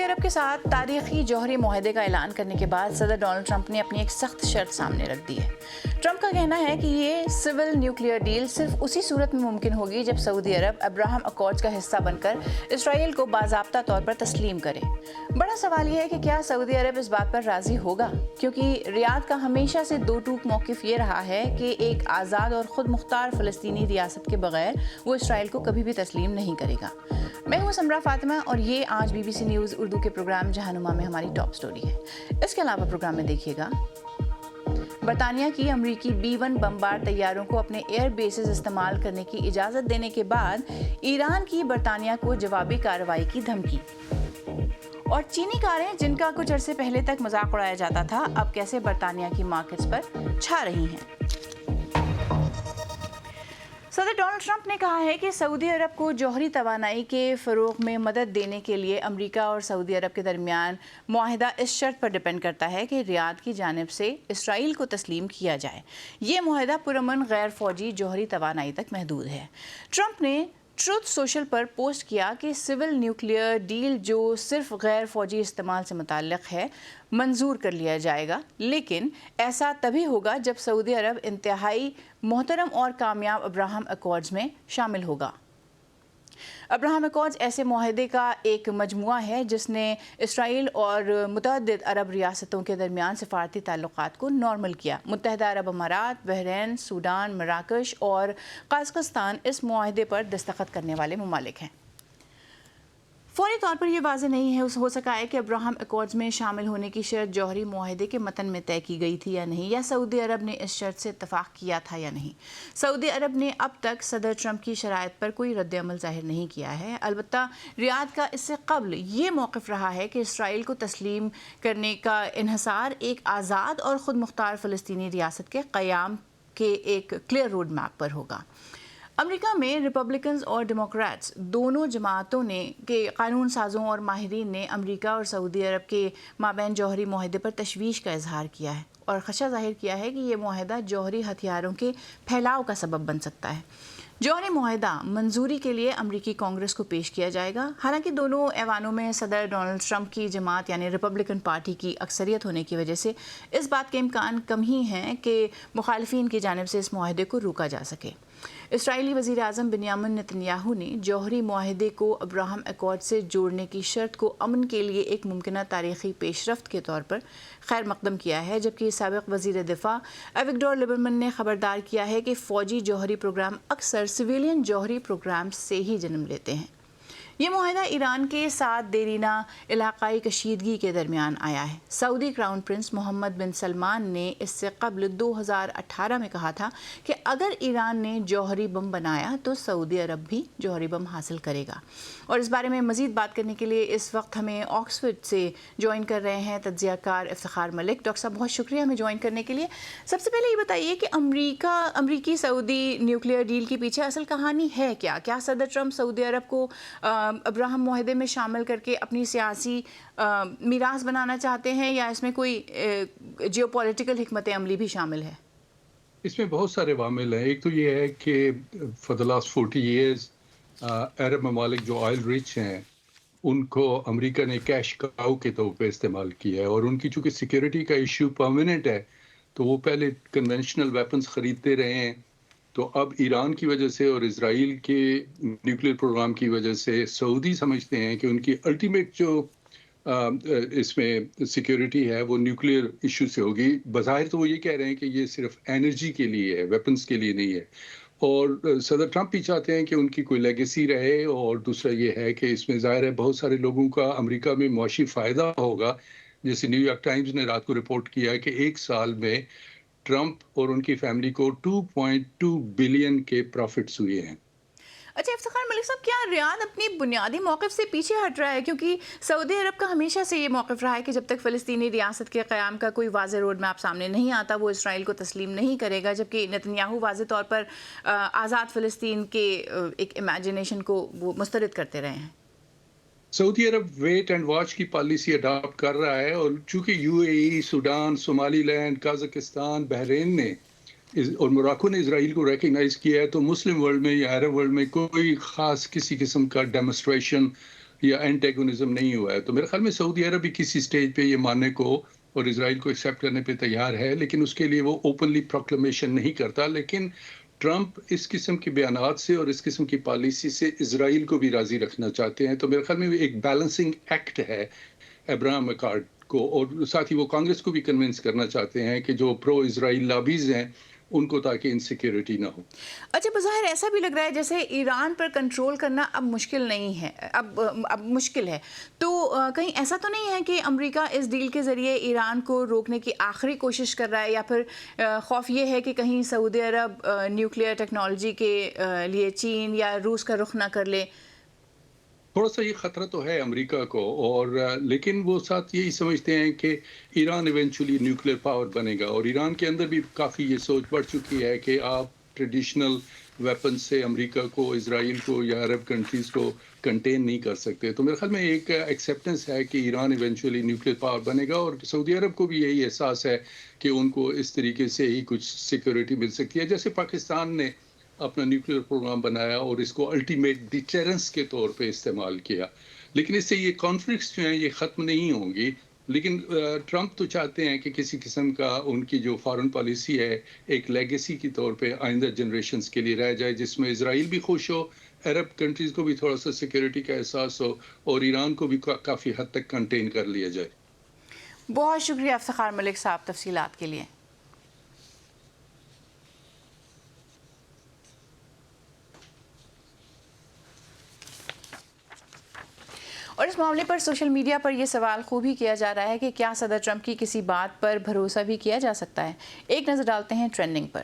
عرب کے ساتھ تاریخی جوہری معاہدے کا اعلان کرنے کے بعد صدر ڈونلڈ ٹرمپ نے اپنی ایک سخت شرط سامنے رکھ دی ہے۔ ٹرمپ کا کہنا ہے کہ یہ سول نیوکلیئر ڈیل صرف اسی صورت میں ممکن ہوگی جب سعودی عرب ابراہم اکارڈز کا حصہ بن کر اسرائیل کو باضابطہ طور پر تسلیم کرے۔ بڑا سوال یہ ہے کہ کیا سعودی عرب اس بات پر راضی ہوگا، کیونکہ ریاض کا ہمیشہ سے دو ٹوک موقف یہ رہا ہے کہ ایک آزاد اور خود مختار فلسطینی ریاست کے بغیر وہ اسرائیل کو کبھی بھی تسلیم نہیں کرے گا۔ میں ہوں سمرا فاطمہ اور یہ آج B B C news Urdu کے پروگرام جہانما میں ہماری ٹاپ سٹوری ہے۔ اس کے علاوہ پروگرام میں دیکھیے گا برطانیہ کی امریکی B-1 بمبار طیاروں کو اپنے ایئر بیسز استعمال کرنے کی اجازت دینے کے بعد ایران کی برطانیہ کو جوابی کارروائی کی دھمکی، اور چینی کاریں جن کا کچھ عرصے پہلے تک مذاق اڑایا جاتا تھا اب کیسے برطانیہ کی مارکیٹس پر چھا رہی ہیں۔ صدر ڈونلڈ ٹرمپ نے کہا ہے کہ سعودی عرب کو جوہری توانائی کے فروغ میں مدد دینے کے لیے امریکہ اور سعودی عرب کے درمیان معاہدہ اس شرط پر ڈپینڈ کرتا ہے کہ ریاض کی جانب سے اسرائیل کو تسلیم کیا جائے۔ یہ معاہدہ پرامن غیر فوجی جوہری توانائی تک محدود ہے۔ ٹرمپ نے ٹروتھ سوشل پر پوسٹ کیا کہ سول نیوکلیئر ڈیل جو صرف غیر فوجی استعمال سے متعلق ہے منظور کر لیا جائے گا، لیکن ایسا تبھی ہوگا جب سعودی عرب انتہائی محترم اور کامیاب ابراہم اکارڈز میں شامل ہوگا۔ ابراہم اکارڈز ایسے معاہدے کا ایک مجموعہ ہے جس نے اسرائیل اور متعدد عرب ریاستوں کے درمیان سفارتی تعلقات کو نارمل کیا۔ متحدہ عرب امارات، بحرین، سوڈان، مراکش اور قازقستان اس معاہدے پر دستخط کرنے والے ممالک ہیں۔ فوری طور پر یہ واضح نہیں ہو سکا ہے کہ ابراہم اکارڈز میں شامل ہونے کی شرط جوہری معاہدے کے متن میں طے کی گئی تھی یا نہیں، یا سعودی عرب نے اس شرط سے اتفاق کیا تھا یا نہیں۔ سعودی عرب نے اب تک صدر ٹرمپ کی شرائط پر کوئی رد عمل ظاہر نہیں کیا ہے۔ البتہ ریاض کا اس سے قبل یہ موقف رہا ہے کہ اسرائیل کو تسلیم کرنے کا انحصار ایک آزاد اور خود مختار فلسطینی ریاست کے قیام کے ایک کلیئر روڈ میپ پر ہوگا۔ امریکہ میں ریپبلکنز اور ڈیموکریٹس دونوں جماعتوں نے کے قانون سازوں اور ماہرین نے امریکہ اور سعودی عرب کے مابین جوہری معاہدے پر تشویش کا اظہار کیا ہے اور خدشہ ظاہر کیا ہے کہ یہ معاہدہ جوہری ہتھیاروں کے پھیلاؤ کا سبب بن سکتا ہے۔ جوہری معاہدہ منظوری کے لیے امریکی کانگریس کو پیش کیا جائے گا۔ حالانکہ دونوں ایوانوں میں صدر ڈونلڈ ٹرمپ کی جماعت یعنی ریپبلکن پارٹی کی اکثریت ہونے کی وجہ سے اس بات کے امکان کم ہی ہیں کہ مخالفین کی جانب سے اس معاہدے کو روکا جا سکے۔ اسرائیلی وزیر اعظم بنیامن نتنیاہو نے جوہری معاہدے کو ابراہم اکارڈ سے جوڑنے کی شرط کو امن کے لیے ایک ممکنہ تاریخی پیش رفت کے طور پر خیر مقدم کیا ہے، جبکہ سابق وزیر دفاع ایوگڈور لیبرمن نے خبردار کیا ہے کہ فوجی جوہری پروگرام اکثر سویلین جوہری پروگرام سے ہی جنم لیتے ہیں۔ یہ معاہدہ ایران کے ساتھ دیرینہ علاقائی کشیدگی کے درمیان آیا ہے۔ سعودی کراؤن پرنس محمد بن سلمان نے اس سے قبل 2018 میں کہا تھا کہ اگر ایران نے جوہری بم بنایا تو سعودی عرب بھی جوہری بم حاصل کرے گا۔ اور اس بارے میں مزید بات کرنے کے لیے اس وقت ہمیں آکسفورڈ سے جوائن کر رہے ہیں تجزیہ کار افتخار ملک۔ ڈاکٹر صاحب بہت شکریہ ہمیں جوائن کرنے کے لیے۔ سب سے پہلے یہ بتائیے کہ امریکی سعودی نیوکلیئر ڈیل کے پیچھے اصل کہانی ہے کیا؟ کیا صدر ٹرمپ سعودی عرب کو ابراہم معاہدے میں شامل کر کے اپنی سیاسی میراث بنانا چاہتے ہیں، یا اس میں کوئی جیو پولیٹیکل حکمت عملی بھی شامل ہے؟ اس میں بہت سارے عوامل ہیں۔ ایک تو یہ ہے کہ فار دا لاسٹ 40 ایئرز عرب ممالک جو آئل رچ ہیں ان کو امریکہ نے کیش کاؤ کے طور پہ استعمال کیا ہے، اور ان کی چونکہ سیکیورٹی کا ایشو پرماننٹ ہے تو وہ پہلے کنونشنل ویپنز خریدتے رہے ہیں، تو اب ایران کی وجہ سے اور اسرائیل کے نیوکلیئر پروگرام کی وجہ سے سعودی سمجھتے ہیں کہ ان کی الٹیمیٹ جو اس میں سیکیورٹی ہے وہ نیوکلیئر ایشو سے ہوگی۔ بظاہر تو وہ یہ کہہ رہے ہیں کہ یہ صرف انرجی کے لیے ہے، ویپنز کے لیے نہیں ہے، اور صدر ٹرمپ بھی چاہتے ہیں کہ ان کی کوئی لیگیسی رہے، اور دوسرا یہ ہے کہ اس میں ظاہر ہے بہت سارے لوگوں کا امریکہ میں معاشی فائدہ ہوگا۔ جیسے نیو یارک ٹائمز نے رات کو رپورٹ کیا ہے کہ ایک سال میں ٹرمپ اور ان کی فیملی کو 2.2 بلین کے پروفٹس ہوئے ہیں۔ اچھا افتخار ملک صاحب، کیا ریاض اپنی بنیادی موقف سے پیچھے ہٹ رہا ہے؟ کیونکہ سعودی عرب کا ہمیشہ سے یہ موقف رہا ہے کہ جب تک فلسطینی ریاست کے قیام کا کوئی واضح روڈ میپ سامنے نہیں آتا وہ اسرائیل کو تسلیم نہیں کرے گا، جبکہ نتنیاہو واضح طور پر آزاد فلسطین کے ایک امیجنیشن کو وہ مسترد کرتے رہے ہیں۔ Saudi Arab wait and watch کی پالیسی اڈاپٹ کر رہا ہے، اور چونکہ U A E, Sudan, Somaliland, Kazakhstan, Bahrain نے اور موراکو نے اسرائیل کو ریکگنائز کیا ہے، تو مسلم ورلڈ میں یا عرب ورلڈ میں کوئی خاص کسی قسم کا ڈیمونسٹریشن یا اینٹیگونزم نہیں ہوا ہے. تو میرے خیال میں سعودی عرب بھی کسی سٹیج پہ یہ ماننے کو اور اسرائیل کو ایکسیپٹ کرنے پہ تیار ہے، لیکن اس کے لیے وہ اوپنلی پروکلمیشن نہیں کرتا. لیکن ٹرمپ اس قسم کے بیانات سے اور اس قسم کی پالیسی سے اسرائیل کو بھی راضی رکھنا چاہتے ہیں. تو میرے خیال میں ایک بیلنسنگ ایکٹ ہے ابراہم اکارڈ کو، اور ساتھ ہی وہ کانگریس کو بھی کنونس کرنا چاہتے ہیں کہ جو پرو اسرائیل لابیز ہیں ان کو، تاکہ انسیکیورٹی نہ ہو. اچھا، بظاہر ایسا بھی لگ رہا ہے جیسے ایران پر کنٹرول کرنا اب مشکل نہیں ہے، اب مشکل ہے. تو کہیں ایسا تو نہیں ہے کہ امریکہ اس ڈیل کے ذریعے ایران کو روکنے کی آخری کوشش کر رہا ہے، یا پھر خوف یہ ہے کہ کہیں سعودی عرب نیوکلیئر ٹیکنالوجی کے لیے چین یا روس کا رخ نہ کر لے؟ تھوڑا سا یہ خطرہ تو ہے امریکہ کو، اور لیکن وہ ساتھ یہی سمجھتے ہیں کہ ایران ایونچولی نیوکلیئر پاور بنے گا، اور ایران کے اندر بھی کافی یہ سوچ بڑھ چکی ہے کہ آپ ٹریڈیشنل ویپن سے امریکہ کو، اسرائیل کو یا عرب کنٹریز کو کنٹین نہیں کر سکتے. تو میرے خیال میں ایک ایکسیپٹنس ہے کہ ایران ایونچولی نیوکلیئر پاور بنے گا، اور سعودی عرب کو بھی یہی احساس ہے کہ ان کو اس طریقے سے ہی کچھ سیکیورٹی مل سکتی ہے، جیسے پاکستان نے اپنا نیوکلیئر پروگرام بنایا اور اس کو الٹیمیٹ ڈیٹرنس کے طور پہ استعمال کیا. لیکن اس سے یہ کانفلکٹس جو ہیں یہ ختم نہیں ہوں گی. لیکن ٹرمپ تو چاہتے ہیں کہ کسی قسم کا ان کی جو فارن پالیسی ہے ایک لیگیسی کی طور پہ آئندہ جنریشنز کے لیے رہ جائے، جس میں اسرائیل بھی خوش ہو، عرب کنٹریز کو بھی تھوڑا سا سیکیورٹی کا احساس ہو، اور ایران کو بھی کافی حد تک کنٹین کر لیا جائے. بہت شکریہ افتخار ملک صاحب تفصیلات کے لیے. اور اس معاملے پر سوشل میڈیا پر یہ سوال خوب ہی کیا جا رہا ہے کہ کیا صدر ٹرمپ کی کسی بات پر بھروسہ بھی کیا جا سکتا ہے؟ ایک نظر ڈالتے ہیں ٹرینڈنگ پر.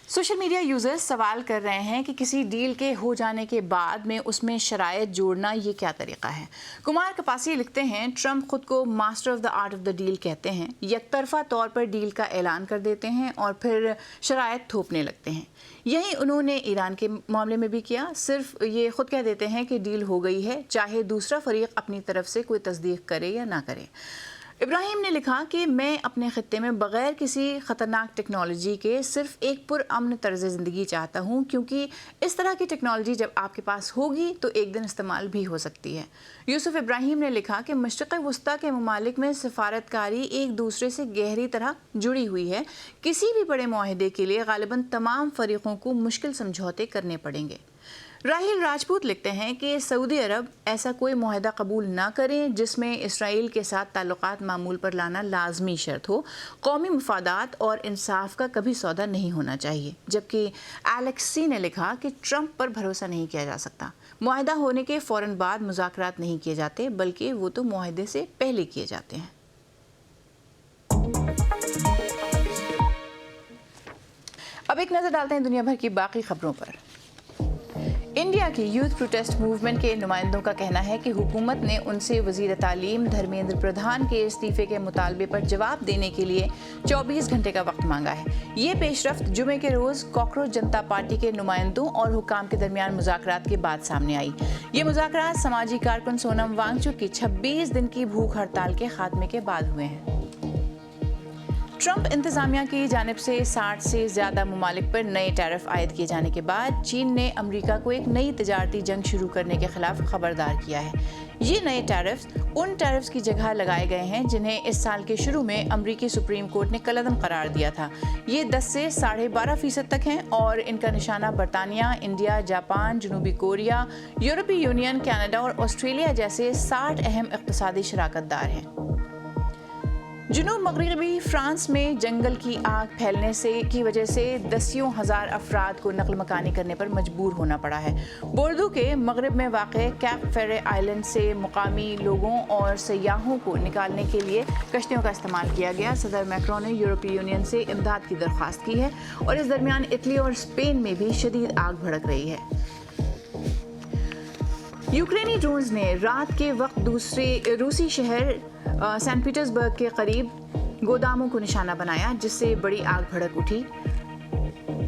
سوشل میڈیا یوزرز سوال کر رہے ہیں کہ کسی ڈیل کے ہو جانے کے بعد میں اس میں شرائط جوڑنا یہ کیا طریقہ ہے؟ کمار کپاسی لکھتے ہیں، ٹرمپ خود کو master of the art of the deal کہتے ہیں. یک طرفہ طور پر ڈیل کا اعلان کر دیتے ہیں اور پھر شرائط تھوپنے لگتے ہیں. یہی انہوں نے ایران کے معاملے میں بھی کیا. صرف یہ خود کہہ دیتے ہیں کہ ڈیل ہو گئی ہے، چاہے دوسرا فریق اپنی طرف سے کوئی تصدیق کرے یا نہ کرے. ابراہیم نے لکھا کہ میں اپنے خطے میں بغیر کسی خطرناک ٹیکنالوجی کے صرف ایک پرامن طرز زندگی چاہتا ہوں، کیونکہ اس طرح کی ٹیکنالوجی جب آپ کے پاس ہوگی تو ایک دن استعمال بھی ہو سکتی ہے. یوسف ابراہیم نے لکھا کہ مشرق وسطیٰ کے ممالک میں سفارتکاری ایک دوسرے سے گہری طرح جڑی ہوئی ہے. کسی بھی بڑے معاہدے کے لیے غالباً تمام فریقوں کو مشکل سمجھوتے کرنے پڑیں گے. راہیل راجپوت لکھتے ہیں کہ سعودی عرب ایسا کوئی معاہدہ قبول نہ کریں جس میں اسرائیل کے ساتھ تعلقات معمول پر لانا لازمی شرط ہو. قومی مفادات اور انصاف کا کبھی سودا نہیں ہونا چاہیے. جبکہ ایلیکس سی نے لکھا کہ ٹرمپ پر بھروسہ نہیں کیا جا سکتا. معاہدہ ہونے کے فوراً بعد مذاکرات نہیں کیے جاتے، بلکہ وہ تو معاہدے سے پہلے کیے جاتے ہیں. اب ایک نظر ڈالتے ہیں دنیا بھر کی باقی خبروں پر. انڈیا کی یوتھ پروٹیسٹ موومنٹ کے نمائندوں کا کہنا ہے کہ حکومت نے ان سے وزیر تعلیم دھرمیندر پردھان کے استعفے کے مطالبے پر جواب دینے کے لیے 24 گھنٹے کا وقت مانگا ہے. یہ پیش رفت جمعے کے روز کاکروچ جنتا پارٹی کے نمائندوں اور حکام کے درمیان مذاکرات کے بعد سامنے آئی. یہ مذاکرات سماجی کارکن سونم وانگچک کی 26 دن کی بھوک ہڑتال کے خاتمے کے بعد ہوئے ہیں. ٹرمپ انتظامیہ کی جانب سے 60 سے زیادہ ممالک پر نئے ٹیرف عائد کیے جانے کے بعد چین نے امریکہ کو ایک نئی تجارتی جنگ شروع کرنے کے خلاف خبردار کیا ہے. یہ نئے ٹیرفز ان ٹیرفز کی جگہ لگائے گئے ہیں جنہیں اس سال کے شروع میں امریکی سپریم کورٹ نے کالعدم قرار دیا تھا. یہ 10 سے 12.5% تک ہیں اور ان کا نشانہ برطانیہ، انڈیا، جاپان، جنوبی کوریا، یورپی یونین، کینیڈا اور آسٹریلیا جیسے 60 اہم اقتصادی شراکت دار ہیں. جنوب مغربی فرانس میں جنگل کی آگ پھیلنے کی وجہ سے دسیوں ہزار افراد کو نقل مکانی کرنے پر مجبور ہونا پڑا ہے. بوردو کے مغرب میں واقع کیپ فیرے آئلینڈ سے مقامی لوگوں اور سیاحوں کو نکالنے کے لیے کشتیوں کا استعمال کیا گیا. صدر میکرون نے یورپی یونین سے امداد کی درخواست کی ہے اور اس درمیان اٹلی اور اسپین میں بھی شدید آگ بھڑک رہی ہے. یوکرینی ڈرونز نے رات کے وقت روسی شہر سینٹ پیٹرز برگ کے قریب گوداموں کو نشانہ بنایا، جس سے بڑی آگ بھڑک اٹھی.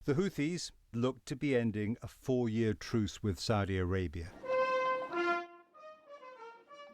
The Houthis look to be ending a 4-year truce with Saudi Arabia.